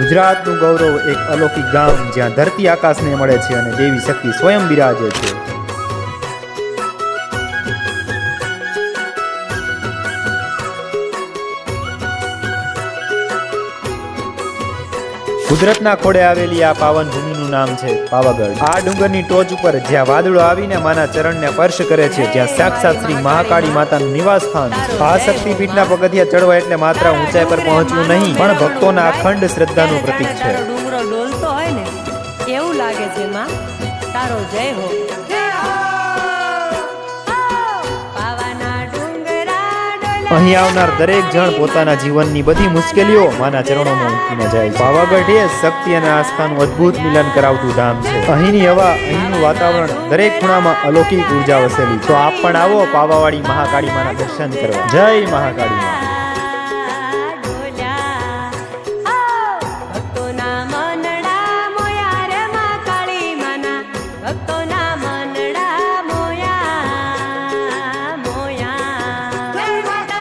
ગુજરાતનું ગૌરવ એક અલૌકિક ગામ જ્યાં ધરતી આકાશને મળે છે અને દેવી શક્તિ સ્વયં બિરાજે છે. કુદરતના ખોળે આવેલી આ પાવન ભૂમિનું નામ છે પાવાગઢ. આ ડુંગરની ટોચ ઉપર જ્યાં વાદળો આવીને માના ચરણને સ્પર્શ કરે છે, જ્યાં સાક્ષાત શ્રી મહાકાળી માતાનું નિવાસ સ્થાન છે. આ શક્તિપીઠના પગથિયા ચડવા એટલે માત્ર ઊંચાઈ પર પહોંચવું નહીં, પણ ભક્તોના અખંડ શ્રદ્ધાનું પ્રતીક છે. ડુંગરો ડોલતો હોય ને એવું લાગે છે માં, તારો જય હો. અહીં આવનાર દરેક જણ પોતાના જીવનની બધી મુશ્કેલીઓ માના ચરણોમાં મૂકીને જાય છે. પાવાગઢ એ શક્તિ અને આસ્થાનું અદ્ભુત મિલન કરાવતું ધામ છે. અહીંની હવા, અહીંનું વાતાવરણ, દરેક ખૂણામાં અલૌકિક ઉર્જા વસેલી. તો આપ પણ આવો પાવાવાળી મહાકાળી માના દર્શન કરવા. જય મહાકાળી મા. ભક્તોના મનડા મોયા રે મા કાળી માના, ભક્તોના